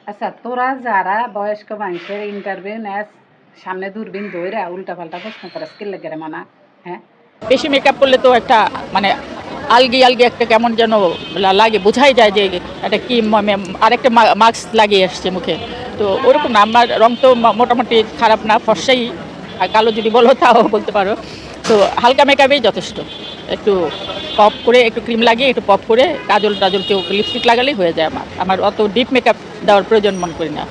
আচ্ছা, তোরা যারা বয়স্ক মানুষের ইন্টারভিউ নেস সামনে দূরবীন ধইরা উল্টাপাল্টা প্রশ্ন করাস কি লাগে রে মানা? হ্যাঁ, বেশি মেকআপ করলে তো একটা মানে আলগি আলগি একটা কেমন যেন লাগে, বোঝাই যায় যে একটা কি আরেকটা মাস্ক লাগিয়ে আসছে মুখে। তো ওরকম না, আমার রং তো মোটামুটি খারাপ না, ফর্সাই। আর কালো যদি বলো তাও বলতে পারো। তো হালকা মেকআপেই যথেষ্ট। একটু পপ করে, একটু ক্রিম লাগিয়ে, একটু পপ করে কাজল টাজল কেউ লিপস্টিক লাগালেই হয়ে যায়। আমার অত ডিপ মেকআপ দেওয়ার প্রয়োজন মনে করি না।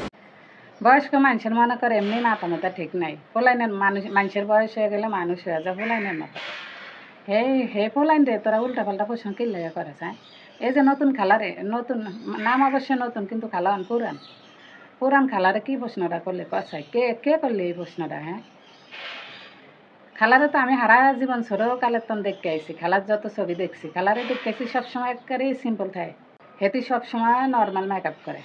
বয়স্ক মানুষের মনে করে এমনি মাথা মাথা ঠিক নাই। পোলাইনের মানুষের বয়স হয়ে গেলে মানুষ হয়ে যায় পোলাইনের মাথা। হে পোলাইন রে, তোরা উল্টাপাল্টা প্রশ্ন কি লাগে করেছ? হ্যাঁ, এই যে নতুন খালারে, নতুন নাম অবশ্য নতুন কিন্তু খালান পুরান। পুরান খালারে কি প্রশ্নটা করলে কসাই? কে কে করলে এই প্রশ্নটা? হ্যাঁ, খালারে তো আমি হারা জীবন ছোটো কালের তন দেখতে আইছি। খালার যত ছবি দেখছি, খালারে দেখতে আইছি সবসময় একেবারেই সিম্পল থাকে। হেতি সবসময় নর্মাল মেকআপ করে।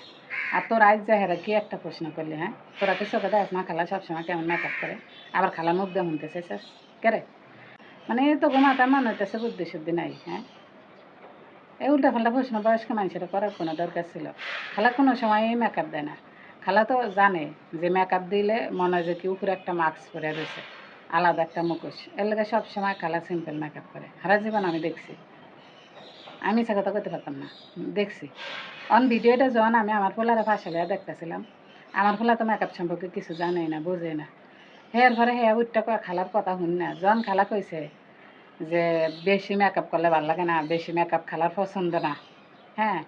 আর তোর আজ যা হেরা কি একটা প্রশ্ন করলি? হ্যাঁ, তোরা কি চোখে দেখ না খালা সবসময় কেমন মেকআপ করে? আবার খালা মুখ দিয়ে শুনতে চাইছিস কেরে? মানে তো ঘুমাতে মনে হইতেছে বুদ্ধি শুদ্ধি নাই। হ্যাঁ, এই উল্টাপাল্টা প্রশ্ন বয়স্ক মানুষেরা করার কোনো দরকার ছিল? খালা কোনো সময়ই মেকআপ দেয় না। খালা তো জানে যে মেকআপ দিলে মনে হয় যে কি উপরে একটা মাস্ক পরে রয়েছে, আলাদা একটা মুখোশ। এর লেগে সবসময় খালা সিম্পল মেকআপ করে। সারা জীবন আমি দেখছি, আমি মিছা কথা করতে পারতাম না, দেখছি। অন ভিডিওটা যখন আমি আমার পোলারে পাশে লিয়া দেখতেছিলাম, আমার পোলা তো মেকআপ সম্পর্কে কিছু জানেই না, বোঝে না। হেয়ার পরে হেয়া উঠটা কয় খালার কথা শুন না। যখন খালা কইছে যে বেশি মেকআপ করলে ভালো লাগে না, বেশি মেকআপ খালার পছন্দ না। হ্যাঁ,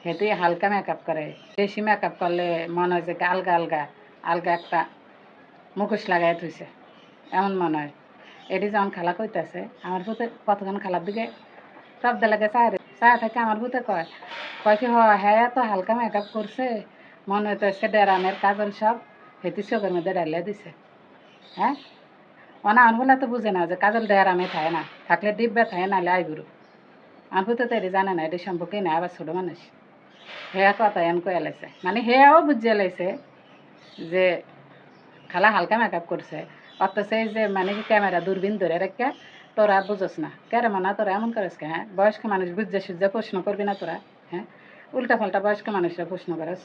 হেঁটে হালকা মেকআপ করে। বেশি মেকআপ করলে মনে হয় যে আলগা আলগা আলগা একটা মুখোশ লাগাই থুইছে, এমন মনে হয়। এটি যখন খালা কইতাছে, আমার ভূতে কতক্ষণ খালার দিকে শব্দ লাগে চায় থাকে। আমার ভূতে কয় কয় কি হ্যাঁ তো হালকা মেকআপ করছে, মনে হইতেছে ডেরামের কাজল সব হেঁটে চোখের মধ্যে ডালিয়া দিছে। হ্যাঁ, অনা আনগুলা তো বুঝে না যে কাজল ডেরামে থাকে না, থাকলে ডিব্বা থাকে নাহলে আইগুরু। আনবু তো এটি জানে না, এটি সম্পর্কে না, আবার ছোটো মানুষ। হেয়া কথা এন কয়ে লাইছে, মানে হেয়াও বুঝিয়ে লাইছে যে খালা হালকা মেকআপ করছে। অথচ এই যে মানে কি ক্যামেরা দূরবীন ধরে রেখে তোরা বুঝোস না কেরে মানা, তোরা এমন করিস কে? হ্যাঁ, বয়স্ক মানুষ বুঝে সুঝে প্রশ্ন করবি না তোরা? হ্যাঁ, উল্টা পাল্টা বয়স্ক মানুষরা প্রশ্ন করিস।